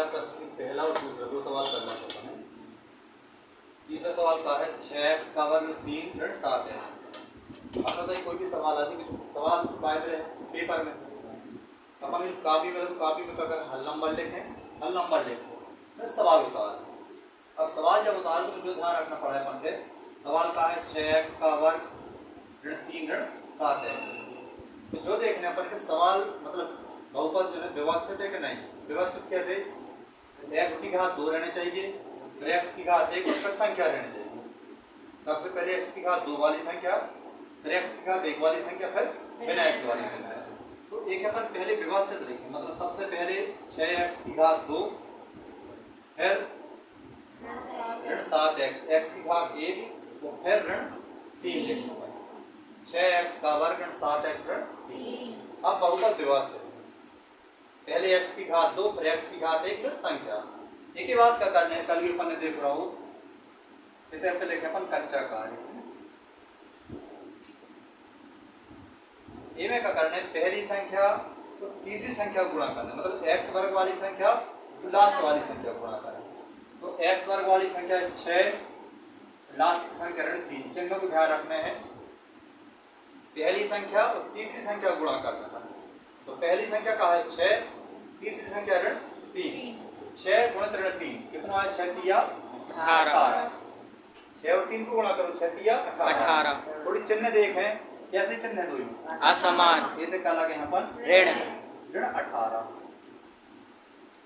पहला प्रश्न, पहला और दूसरा दो सवाल करना चाहता हूँ। तीसरा सवाल का है 6x का वर्ग 3 ऋण 7x। अब बताइए कोई भी सवाल आती है, सवाल बाहर है पेपर में, अपन कापी में, तो कापी में अगर हल नंबर लिखें, हल नंबर लिखें, सवाल उतार। अब सवाल जब उतार तो जो ध्यान रखना पड़ा है अपन के, सवाल का है 6x का वर्ग ऋण 3 ऋण 7x। तो जो देखने अपन के सवाल मतलब बहुपद जो है व्यवस्थित है कि नहीं, व्यवस्थित कैसे, x की घात 2 रहने चाहिए, फिर x की घात 1 और फिर संख्या रहनी चाहिए। सबसे पहले x की घात 2 वाली संख्या, फिर x की घात 1 वाली संख्या, फिर बिना x वाली संख्या। तो एक अपन पहले व्यवस्थित लिखें, मतलब सबसे पहले 6x की घात 2, फिर ऋण 7x, x की घात 1 और फिर ऋण 3 लिखें। 6x का वर्ग ऋण 7x ऋण 3। अब बहुपद व्यवस्थित, पहले x की घात 2, फिर x की घात 1, फिर संख्या। एक ही बात का करने है, कल भी अपन ने देख रहा हूँ, इधर पे लिखे अपन कच्चा कार्य। इनमें का करने पहली संख्या तो तीसरी संख्या गुणा करना, मतलब x वर्ग वाली संख्या लास्ट वाली संख्या गुणा करना। तो x वर्ग वाली संख्या 6, लास्ट की संख्या ऋण 3। चिन्ह को ध्यान रखने हैं, पहली संख्या और तीसरी संख्या गुणा करना। तो पहली संख्या का है 6, तीसरी संख्या ऋण 3। 6 गुणित ऋण 3 कितना है, 6 तिया 18। 6 और 3 को गुणा करो, 6 तिया 18। थोड़ी चिन्ह देखें कैसे चिन्ह है, दो असमान, ऐसे का लगे यहाँ पर ऋण ऋण 18।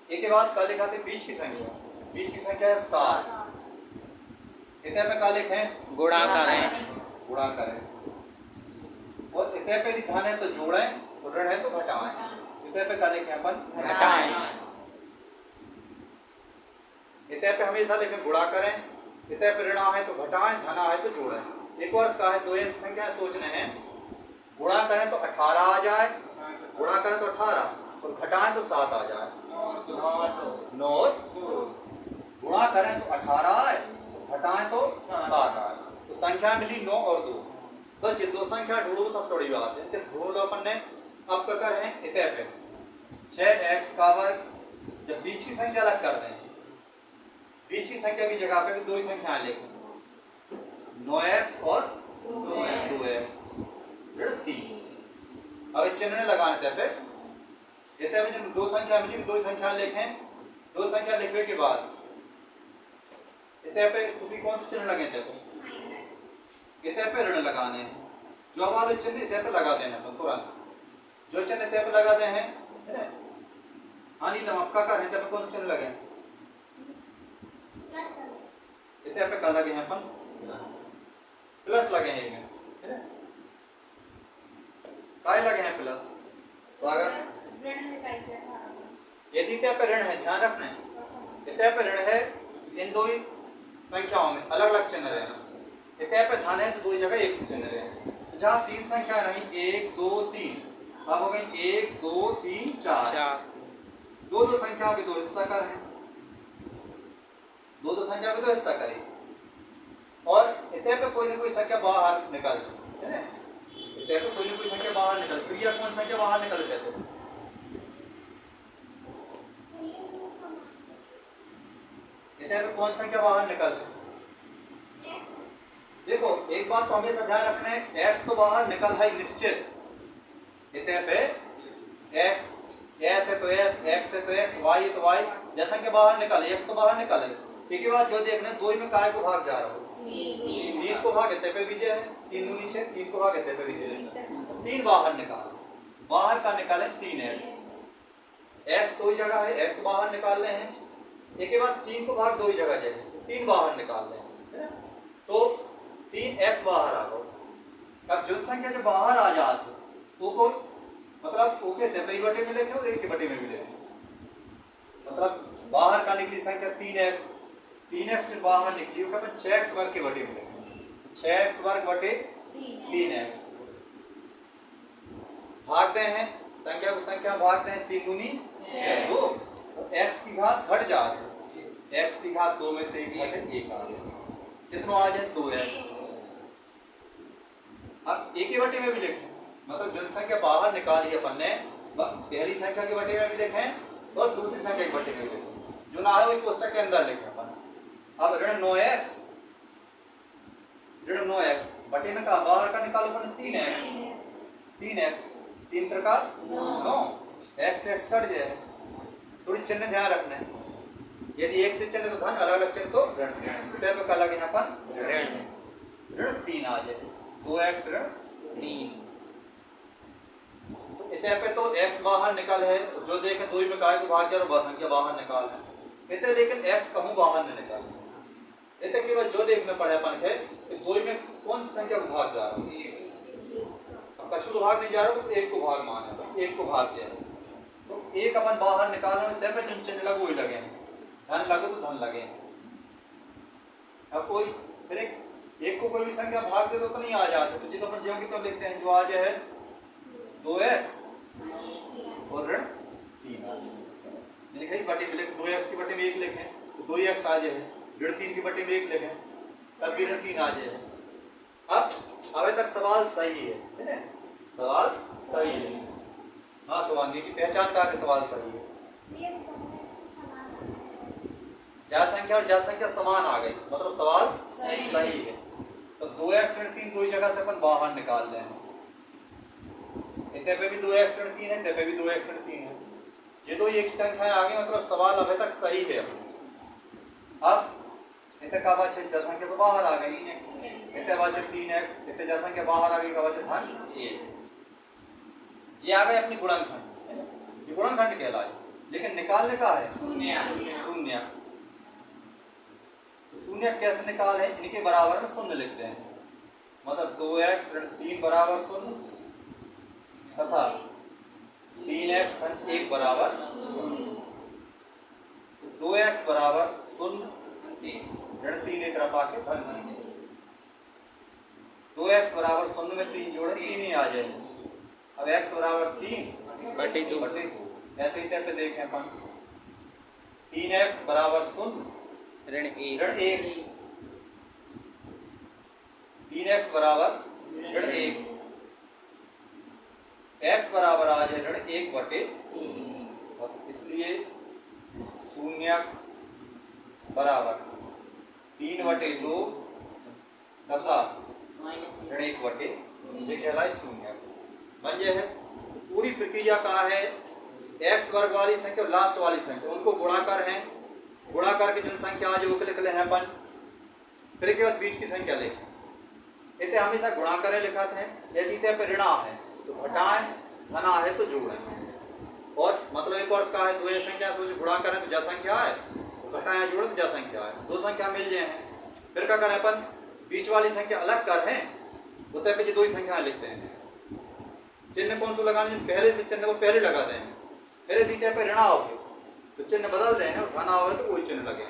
एक के बाद का लिखा थे बीच की संख्या, बीच की संख्या है 7। इतने पे का लिखें गुणा करें, गुणा करें, और इतने पे ध्यान है तो जोड़ें और ऋण है तो घटाएं। इतने पे का लिखें अपन घटाएं। इतने पे हमेशा लिखें गुणा करें, इतने पे ऋण है तो घटाएं, धना है तो जोड़ें। एक और का है दो संख्या सोचने हैं, गुणा करें तो 18 आ जाए, गुणा करें तो 18 और घटाएं तो 7 आ जाए। 9 गुणा करें तो 18 आए, घटाएं तो 7 आए। तो संख्या मिली 9 और 2। बस ये दो संख्या ढूंढो, सब बड़ी बात है, ढूंढ लो अपन ने। अब क्या करें, इतने पे 6x का वर्ग, जब बीच की संख्या अलग कर दें, बीच की संख्या की जगह पे भी दो ही संख्याएं लिखें, 9x और 2x ऋण 3। अब चिन्ह लगाने थे पे, इतने पे जब दो संख्या मिली, दो संख्या लिखें। दो संख्या लिखने के बाद इतने पे उसी कौन से चिन्ह लगे थे, इतने पे ऋण लगाने हैं। जो वाले चिन्ह इतने पे लगा देने अपन तुरंत, जो चिन्ह इतने पे लगा दे हैं, हानि नमका का इतने पे कौन से चिन्ह लगे, इतने पे का लगे हैं अपन प्लस लगे हैं, है ना, काय लगे हैं प्लस स्वागत। यदि इतने पे ऋण है, ध्यान रखना है, इतने पे ऋण है, इन दो ही संख्याओं में अलग अलग चिन्ह रहना। इतने पे धन है तो दो ही जगह एक से चिन्ह रहे। तो जहाँ 3 संख्या रही 1 2 3, अब हो गई 1 2 3 4। दो दो संख्याओं के दो हिस्सा कर हैं, दो दो संख्या के दो हिस्सा करें, और इतने पे कोई ना कोई संख्या बाहर निकल, है ना, इतने पे कोई ना कोई संख्या बाहर निकल। क्रिया कौन संख्या बाहर निकल जाते हैं, इतने पे कौन संख्या बाहर निकलते। देखो एक बात तो हमेशा ध्यान रखना है, x तो बाहर निकल है निश्चित। इतने पे x, s है तो s, x है तो x, y है तो y, जैसा संख्या बाहर निकले, x तो बाहर निकले। एक ही बात जो देखना है, दो ही में काय को भाग जा रहा हो, 3 को भाग इतने पे विजय है, 3 दूनी 6, 3 को भाग इतने पे विजय है, 3 बाहर निकाल, बाहर का निकाले 3x, x दो ही जगह है, x बाहर निकाल रहे हैं। एक ही बात 3 को भाग दो ही जगह जाए, 3 बाहर निकाल रहे हैं, तो 3x बाहर आ गया। अब जो संख्या जो बाहर आ जाती वो को मतलब वो कहते हैं बटे में लिखे और एक के बटे में भी लिखे, मतलब बाहर का निकली संख्या 3x, 3x से बाहर निकली वो कहते हैं 6x वर्ग के बटे में लिखे, 6x वर्ग बटे 3x। भागते हैं संख्या को, संख्या भागते हैं 3 दूनी 6, 2, तो x की घात घट जाती है, x की घात 2 में से 1 घटे 1 आ गया, कितना आ जाए 2x। अब एक ही बटे में भी लिखें, मतलब जो संख्या बाहर निकाली अपन ने, पहली संख्या के बटे में भी लिखें और दूसरी संख्या के बटे में भी लिखें। जो ना है वही कोष्टक के अंदर लिखे अपन। अब ऋण 9x बटे में कहा बाहर का निकालो अपन 3x 3 त्रिका 9 x कट जाए। थोड़ी चिन्ह ध्यान रखना है, यदि एक से चले तो धन, अलग अलग चले तो ऋण का लगे यहाँ पर ऋण 3 आ जाए। 2x ऋण 3 इतने पे तो x बाहर निकल है, जो देखे 2 में काय को भाग जाए और संख्या बाहर निकाल है इतने, लेकिन x कहूँ बाहर नहीं निकाल इतने केवल जो देखने पड़े अपन है कि 2 में कौन सी संख्या को भाग जा रहा है। अब कछु को भाग नहीं जा रहा तो 1 को भाग माने, 1 को भाग जाए तो 1 अपन बाहर निकालने में तब जो चिन्ह लगो वही लगे, धन लगो तो धन लगे। अब कोई फिर एक को कोई भी संख्या भाग दे तो नहीं आ जाते, तो जितना अपन ज्यों की तो लिखते हैं जो आ जाए 2x और ऋण 3 लिखे बटे में, 2x की बटे में 1 लिखें तो 2x आ जाए, ऋण 3 की बटे में 1 लिखें तब भी ऋण 3 आ जाए। अब अभी तक सवाल सही है, सवाल सही है। हाँ शिवांगी की पहचान कहा कि सवाल सही है। जा संख्या और जा संख्या समान आ गई, मतलब सवाल सही है। तो 2x ऋण 3 दो ही जगह से अपन बाहर निकाल रहे हैं, इतने पे भी 2x ऋण 3 है, इतने पे भी 2x ऋण 3 है। ये दो एक संख्याएं आ गई, मतलब सवाल अभी तक सही है। अब इतने का बात है जनसंख्या तो बाहर आ गई, इतने बात है 3x, इतने जनसंख्या बाहर आ गई का बात है धन 1। ये आ गए अपनी गुणनखंड, ये गुणनखंड कहलाए, लेकिन निकालने का है शून्य। शून्य कैसे निकाल है, इनके बराबर में शून्य लिखते हैं, मतलब 2x ऋण 3 बराबर शून्य तथा 3x धन 1 बराबर 2x बराबर शून्य ऋण 3 एक तरफ आके धन 2x बराबर शून्य में 3 जोड़े 3 ही आ जाए। अब x बराबर 3 बटे 2 ऐसे ही पे देखें अपन 3x बराबर शून्य ऋण 1 3x बराबर ऋण 1 x बराबर आ जाए ऋण 1 बटे, बस इसलिए शून्य बराबर 3 बटे 2 तथा ऋण 1 बटे, ये कहलाए शून्य बन ये है। पूरी प्रक्रिया का है x वर्ग वाली संख्या और लास्ट वाली संख्या उनको गुणाकार है, गुणा करके जो संख्या आज वो लिख ले हैं अपन, फिर के बाद बीच की संख्या लिखें। इतने हमेशा गुणा करें लिखाते हैं, यदि इतने पे ऋणा है तो घटाएं, धना है तो जोड़ें। और मतलब एक अर्थ का है दो संख्या से गुणा करें तो जा संख्या है, तो घटाएं जोड़े तो जा संख्या है, दो संख्या मिल जाए हैं। फिर क्या करें अपन, बीच वाली संख्या अलग कर हैं, उतने पे दो ही संख्या लिखते हैं। चिन्ह कौन सा लगाने, पहले से चिन्ह को पहले लगाते हैं, फिर द्वितीय पे ऋणा हो तो चिन्ह बदल दें और धन आओ तो वही चिन्ह लगे।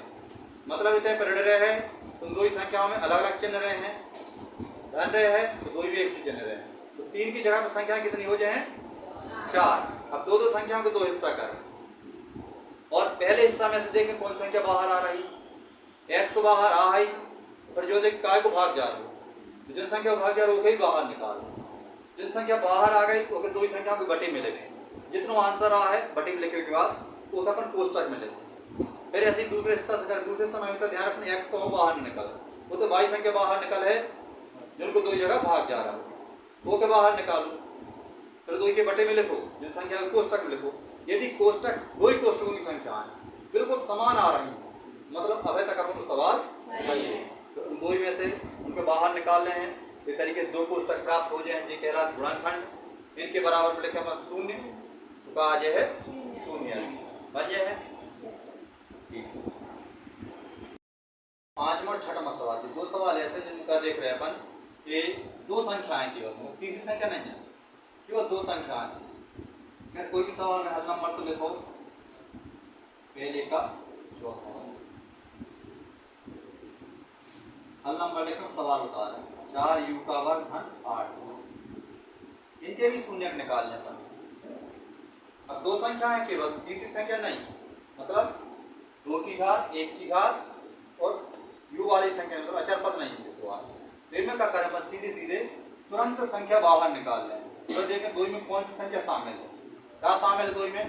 मतलब इतने पर ऋण रहे हैं तो दो ही संख्याओं में अलग अलग चिन्ह रहे हैं, धन रहे हैं तो दो ही भी एक से चिन्ह रहे हैं, तो 3 की जगह पर संख्या कितनी हो जाए 4। अब दो संख्याओं को 2 हिस्सा करें और पहले हिस्सा में से देखें कौन संख्या बाहर आ रही, x तो बाहर आ ही, पर जो देख काय को भाग जा रही, जिन संख्या को भाग जा रही वो ही बाहर निकाल, जिन संख्या बाहर आ गई वो दो ही संख्या को बटे में लेंगे, जितना आंसर आ है बटे में लिखने के बाद वो अपन कोष्टक में लेते। फिर ऐसे ही दूसरे हिस्सा से करें, दूसरे समय हमेशा ध्यान रखना x को बाहर निकल, वो तो y संख्या बाहर निकल है जिनको दो जगह भाग जा रहा है, वो के बाहर निकालो, फिर दो के बटे में लिखो, जिन संख्या को कोष्टक में लिखो। यदि कोष्टक दो ही कोष्टकों की संख्या है बिल्कुल समान आ रही है, मतलब अभी तक अपन सवाल सही है, तो उन दो ही में से उनके बाहर निकाल रहे हैं, इस तरीके से 2 कोष्टक प्राप्त हो जाए, जो कहलाता है गुणनखंड। इनके बराबर में लिखे अपन शून्य, तो कहा जाए है शून्य बन जाए है। पांचवा और छठा सवाल, 2 सवाल ऐसे जिनका देख रहे हैं अपन, ये 2 संख्याएं केवल, तीसरी संख्या नहीं है, केवल 2 संख्याएं। अगर कोई भी सवाल में हल नंबर तो लिखो, पहले का चौथा हल नंबर लिखो, सवाल बता रहे 4u का वर्ग धन 8, इनके भी शून्य निकालने पर। अब 2 संख्या है केवल, तीसरी संख्या नहीं, मतलब 2 की घात 1 की घात और u वाली संख्या, मतलब अचर पद नहीं है। फिर में क्या करें, बस सीधे सीधे तुरंत संख्या बाहर निकाल लें, तो देखें 2 में कौन सी संख्या शामिल है, क्या शामिल है 2 में,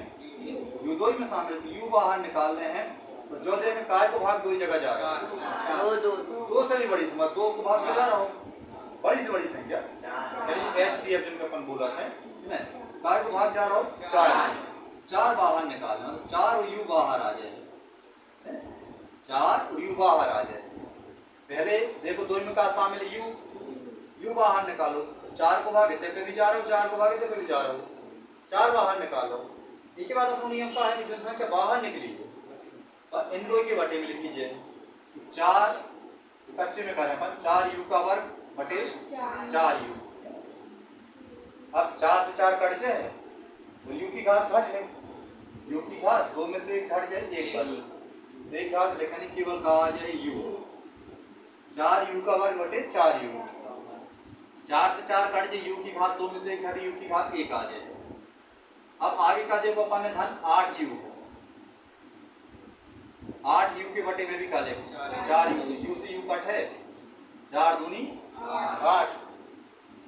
u 2 में शामिल है, तो u बाहर निकाल रहे हैं तो जो देखें काय को भाग 2 ही जगह जा रहा है, दो से भी बड़ी संख्या 2 को भाग को जा रहा हूँ, बड़ी से बड़ी संख्या यानी HCF जिनको अपन बोला है ना, काय को भाग जा रहा हूँ 4 बाहर निकालना, 4 U बाहर आ जाए, 4 U बाहर आ जाए। पहले देखो 2 में क्या शामिल है, U बाहर निकालो, 4 को भाग इतने पे भी जा रहा हूँ, 4 को भाग इतने पे भी जा रहा हूँ, 4 बाहर निकालो। इसके बाद अपना नियम का है कि जो संख्या बाहर निकली है और इन दो के बटे में लिख लीजिए, 4 कच्चे में करें अपन 4U का वर्ग बटे 4U। अब 4 से 4 कट जाए तो U की घात घट है, U की घात 2 में से 1 घट जाए, 1 बच, 1 घात लिखने केवल कहा आ जाए U, 4U का वर्ग बटे 4U। 4 से 4 कट जाए, U की घात 2 में से 1 घटे, U की घात 1 आ जाए। अब आगे का देखो अपन ने धन 8U, 8U के बटे में भी का लेंगे 4U, U से U कट है, 4 दूनी 8,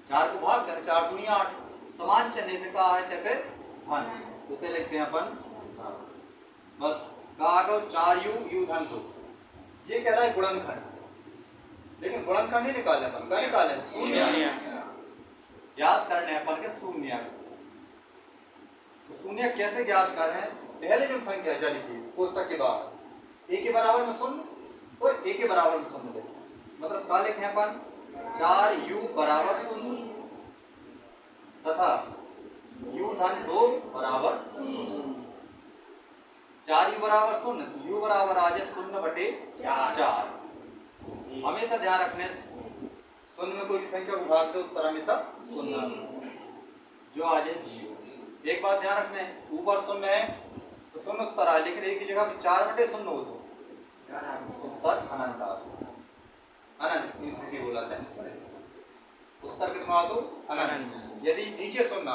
4 को भाग दें, 4 दूनी 8, समान चिन्ह से कहा है ते पे धन, तो ते लिखते हैं अपन बस कहा गो 4U U धन 2। ये कह रहा है गुणनखंड, लेकिन गुणनखंड नहीं निकाले अपन, क्या निकाले शून्य, याद करने अपन के शून्य। तो शून्य कैसे ज्ञात कर रहे हैं, पहले जो संख्या है लिखिए पुस्तक के बाहर, a के बराबर में शून्य और a के बराबर में शून्य लिखें, मतलब क्या लिखें अपन 4U बराबर शून्य तथा U धन 2 बराबर 4U बराबर शून्य, तो U बराबर आ जाए 0 बटे 4। हमेशा ध्यान रखने शून्य में कोई भी संख्या को भाग दो उत्तर हमेशा शून्य जो आ जाए 0। एक बात ध्यान रखना है, ऊपर शून्य है तो शून्य उत्तर आए, लेकिन एक की जगह 4 बटे 0 हो तो उत्तर अनंत आ, अनंत इनफिनिटी बोला था, उत्तर कितना आ तो अनंत। यदि नीचे शून्य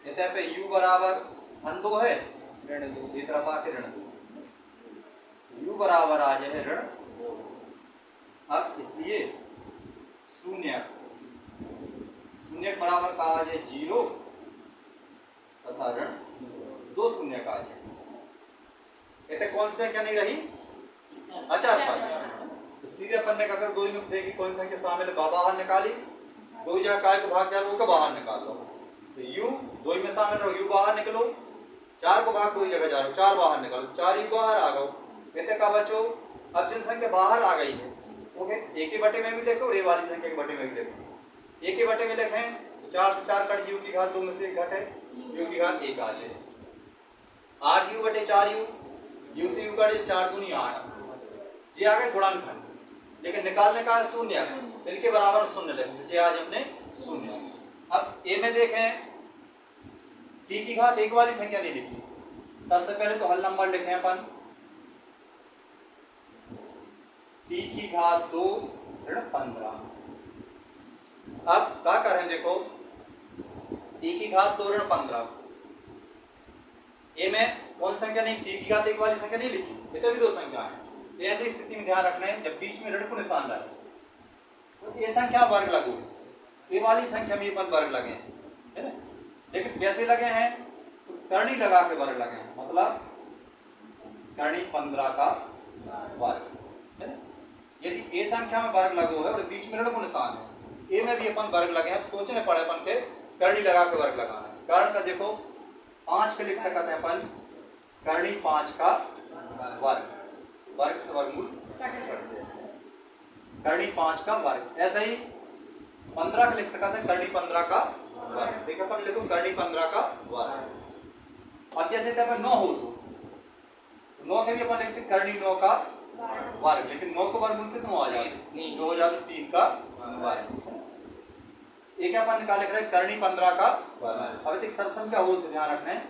इतने पे U बराबर धन 2 है, ऋण 2 इस तरफ आके ऋण 2, U बराबर आ जाए ऋण। अब इसलिए शून्य बराबर का आ जाए 0 तथा ऋण 2 शून्य का आ जाए, कहते कौन सी संख्या नहीं रही अचर पर, तो सीधे अपन ने अगर 2 में देखी कौन सी संख्या शामिल है बाहर निकाली, 2 जगह काय को भाग 4 को बाहर निकाल लो, तो U 2 में शामिल रहो, U बाहर निकलो, 4 को भाग 2 जगह जा रहा हो, 4 बाहर निकालो, 4U बाहर आ गो, कहते का बच्चों अब जिन संख्या बाहर आ गई है ओके a के बटे में भी लिखो और a वाली संख्या के बटे में भी लिखो। a के बटे में लिखें तो 4 से 4 कट, U की घात 2 में से 1 घटे, U की घात 1 आ जाए, 8U बटे 4U, U से U कटे 4 दूनी 8, ये आ गए गुणनखंड, लेकिन निकालने का शून्य, इनके बराबर शून्य लिखेंगे, ये आज हमने शून्य। अब a में देखें t की घात 1 वाली संख्या नहीं लिखी, सबसे पहले तो हल नंबर लिखें अपन t की घात 2 ऋण 15। अब क्या करें देखो t की घात 2 ऋण 15, ए में कौन संख्या नहीं, t की घात 1 वाली संख्या नहीं लिखी, ये तो भी 2 संख्या है, तो ऐसी स्थिति में ध्यान रखना है जब बीच में ऋण को निशान रहे तो ये संख्या वर्ग लगो, ये वाली संख्या में अपन वर्ग लगे हैं है ना, लेकिन कैसे लगे हैं तो करनी लगा के वर्ग लगे हैं, मतलब करनी 15 का वर्ग है ना। यदि ए संख्या में वर्ग लगो है और बीच में ऋण को निशान है, ए में भी अपन वर्ग लगे हैं, सोचने पड़े अपन के करनी लगा के वर्ग लगाना है। कारण का देखो 5 के लिख सकते हैं अपन करनी 5 का वर्ग, वर्ग से वर्गमूल करनी 5 का वर्ग, ऐसा ही 15 का लिख सकते हैं करनी 15 का वर्ग, देखो अपन लिखो करनी 15 का वर्ग। अब जैसे अपन 9 हो तो 9 के भी अपन लिखते करनी 9 का वर्ग, लेकिन 9 को वर्गमूल कितना आ जाए, जो हो जाए 3 का वर्ग। एक अपन निकाले कर करनी 15 का वर्ग। अब एक सरसम क्या हो तो ध्यान रखना है,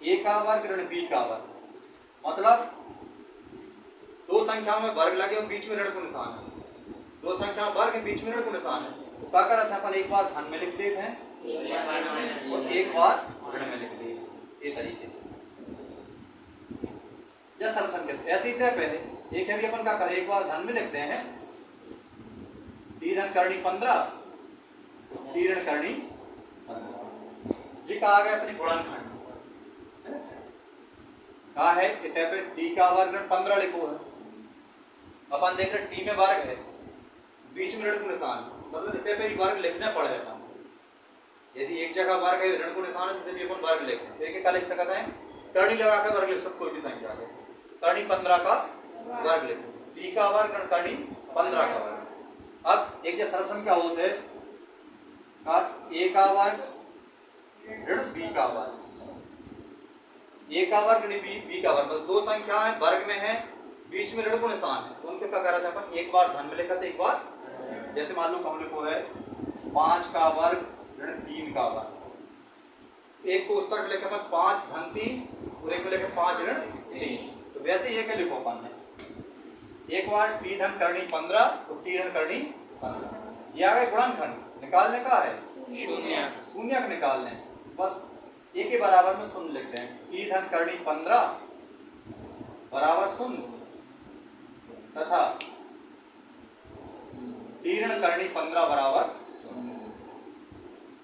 a का वर्ग ऋण b का वर्ग, मतलब 2 संख्याओं में वर्ग लगे और बीच में ऋण को निशान है, 2 संख्याओं वर्ग के बीच में ऋण को निशान है, तो क्या कर रहे थे अपन एक बार धन में लिख देते हैं और एक बार ऋण में लिख देते, ये तरीके से जैसे सरसम कहते ऐसे ही तय पहले एक है भी अपन क्या करें, एक बार धन में लिखते हैं d धन करनी 15 ऋण करनी 15, जी कहा गया अपनी गुणनखंड। कहा है इतने पे टी का वर्ग ऋण 15 लिखो है। अपन देख रहे टी में वर्ग है, बीच में ऋण को निशान, मतलब इतने पे वर्ग लिखना पड़ेगा। यदि एक जगह वर्ग है ऋण को निशान है तो भी अपन वर्ग लिखते हैं। एक क्या लिख सकते हैं, करनी लगा के वर्ग लिख सकते, कोई भी संख्या है। करनी 15 का वर्ग लिखो, टी का वर्ग ऋण करनी 15 का वर्ग। अब एक जो सरल संख्या होते हैं ए का वर्ग ऋण बी का वर्ग, ए का वर्ग ऋण बी का वर्ग, मतलब दो संख्याएं वर्ग में है, बीच में ऋण को निशान है, तो उनके क्या करा था अपन, एक बार धन में लिखा था, एक बार, जैसे मान लो हम लिखो है 5 का वर्ग ऋण 3 का वर्ग, एक को उस तरफ लिखा था 5 धन 3 और एक में लिखा 5 ऋण 3, तो वैसे ही एक लिखो अपन ने, एक बार टी धन करनी 15 और टी ऋण करनी 15, ये आ गए गुणनखंड। निकालने का है शून्य, शून्य निकालने, बस एक के बराबर में शून्य लिखते हैं, टी धन करनी 15 बराबर शून्य तथा टी ऋण करनी 15 बराबर शून्य।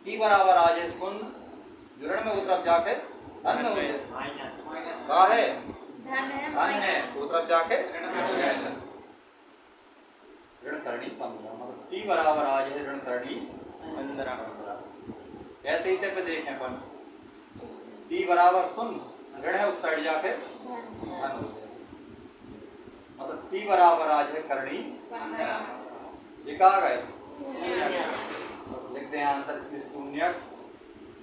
टी बराबर आ जाए शून्य, जो ऋण में वो तरफ जाके धन में हो जाए, क्या है धन है, वो तरफ जाके ऋण करनी 15, मतलब टी बराबर आ जाए ऋण करनी 15। ऐसे ही पे देखें अपन, टी बराबर शून्य, ऋण है उस साइड जाके धन हो जाए, मतलब टी बराबर आ जाए करनी 15, ये कहा गए शून्य, बस लिखते हैं आंसर इसलिए शून्य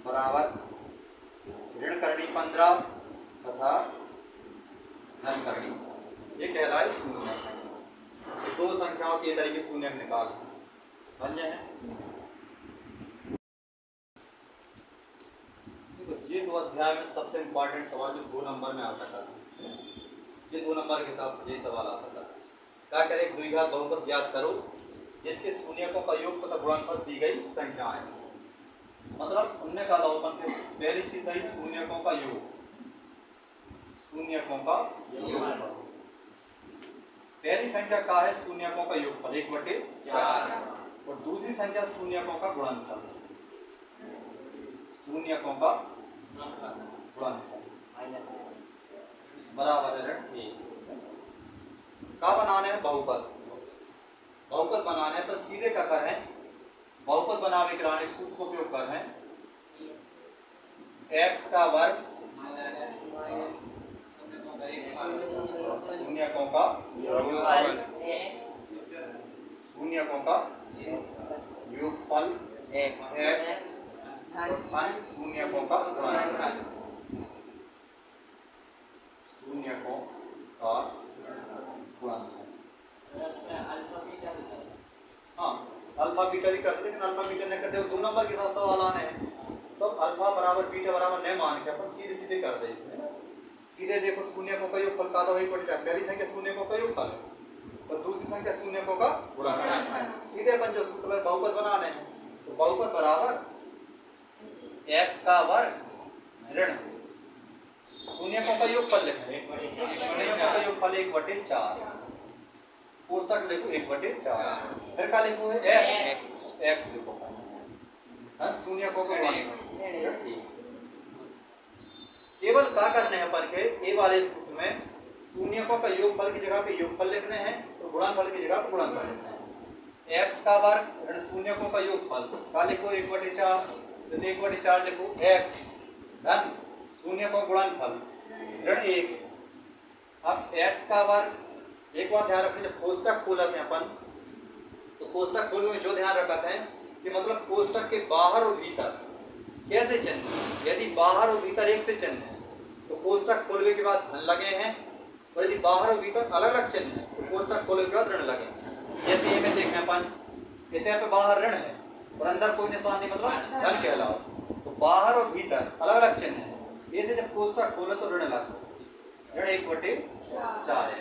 बराबर ऋण करनी 15 तथा धन करनी, ये कहलाए शून्य। दो संख्याओं के तरीके शून्य निकाल बन जाए। ये 2 अध्याय में सबसे इम्पोर्टेंट सवाल जो 2 नंबर में आ सकता है, ये 2 नंबर के हिसाब से ये सवाल आ सकता है। क्या करें, द्विघात बहुपद ज्ञात करो जिसके शून्यकों का योग तथा गुणनफल दी गई संख्याएं, मतलब उनने कहा था अपन के पहली चीज थी शून्यकों का योग, शून्यकों का योग। पहली संख्या का है शून्यकों का योगफल 1/4 और दूसरी संख्या शून्यकों का गुणनफल, शून्यकों का गुणनफल बराबर है ऋण 1। का बनाने हैं बहुपद, बहुपद बनाने पर सीधे क्या कर हैं, बहुपद बनाने के लिए सूत्र को उपयोग कर हैं, x का वर्ग शून्यकों का योगफल x धन शून्यकों का गुणनफल, शून्यकों का गुणनफल। हाँ, अल्फा बीटा भी कर सकते, लेकिन अल्फा बीटा नहीं करते, 2 नंबर के साथ सवाल आने हैं, तो अल्फा बराबर बीटा बराबर नहीं मान के अपन सीधे सीधे कर देंगे। सीधे देखो शून्यकों का योगफल का तो वही पड़ता है, पहली संख्या शून्यकों का योगफल और दूसरी संख्या शून्यकों का गुणनफल। सीधे अपन जो सूत्र में बहुपद बनाने हैं, तो बहुपद बराबर x का वर्ग ऋण शून्यकों का योगफल लिखें, शून्यकों का योगफल 1/4, पुस्तक लिखो 1/4, फिर क्या लिखो है x लिखो, शून्यकों का गुणनफल। केवल क्या करने हैं अपन के ए वाले सूत्र में, शून्यकों का योगफल की जगह पे योगफल लिखने हैं और गुणनफल की जगह पे गुणनफल लिखना है। x का वर्ग ऋण शून्यकों का योगफल क्या लिखो 1/4, तो 1/4 लिखो x धन शून्यकों का गुणनफल ऋण 1। अब x का वर्ग, एक बात ध्यान रखना, जब कोष्टक खोलते हैं अपन तो कोष्टक खोलने में जो ध्यान रखते हैं कि मतलब कोष्टक के बाहर और भीतर कैसे चिन्ह, यदि बाहर और भीतर एक से चिन्ह है तो कोष्टक खोलने के बाद धन लगे हैं, और यदि बाहर और भीतर अलग अलग चिन्ह है तो कोष्टक खोलने के बाद ऋण लगे हैं। जैसे ये में देखें अपन, इतने पे बाहर ऋण है और अंदर कोई निशान नहीं, मतलब धन के अलावा, तो बाहर और भीतर अलग अलग चिन्ह है, ऐसे जब कोष्टक खोले तो ऋण लगे, ऋण 1/4 है।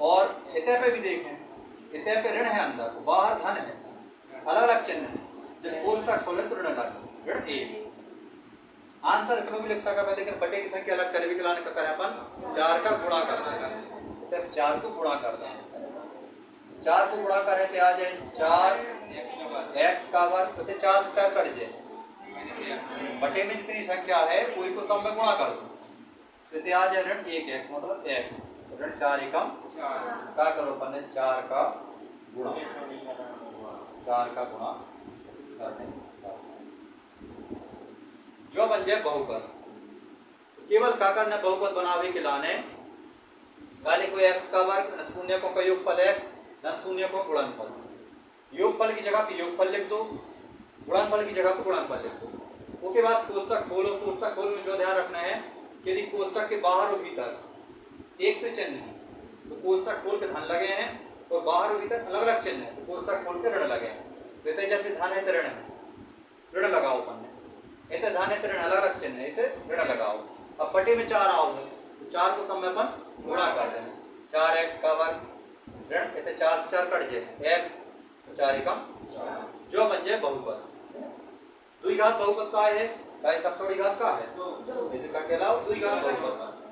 और इतने पे भी देखें, इतने पे ऋण है अंदर, बाहर धन है, अलग अलग चिन्ह है, जब कोष्टक खोले तो ऋण लगे, ऋण 1। आंसर इतना भी लिख सकता था, लेकिन बटे की संख्या अलग करने के लिए क्या करें अपन, 4 का गुणा कर देंगे, तो 4 को गुणा कर देंगे, 4 को गुणा करें तो आ जाए 4 x का वर्ग, तो 4 से 4 कट जाए, बटे में जितनी संख्या है कोई को सब में गुणा कर दो, तृतीयाज है ऋण 1x मतलब x, ऋण 4 एकम का करो अपन ने 4 का गुणा, 4 का गुणा करने जो बन जाए बहुपद। केवल का करना बहुपद बनावे के लाने गाली को x का वर्ग शून्य को योगफल x धन शून्य को गुणनफल, योगफल की जगह पे योगफल लिख दो, गुणनफल की जगह पे गुणनफल लिख दो। उसके बाद कोष्टक खोलो, कोष्टक खोल में जो ध्यान रखना है कि यदि कोष्टक के बाहर और भीतर एक से चिन्ह है तो कोष्टक खोल के धन लगे हैं और बाहर और भीतर अलग अलग चिन्ह है तो कोष्टक खोल के ऋण लगे हैं। कहते जैसे धन है तो ऋण है, ऋण लगाओ अपन ने, इतने धन है तो ऋण अलग अलग चिन्ह है, इसे ऋण लगाओ। अब पट्टी में 4 आओ तो 4 को समय अपन गुणा कर देना, 4x का वर्ग ऋण इतने 4 से 4 कट जाए x 4 एकम जो बन जाए बहुपद। द्विघात बहुपद का है, सबसे बड़ी घात का है, इसे का कहलाओ द्विघात बहुपद।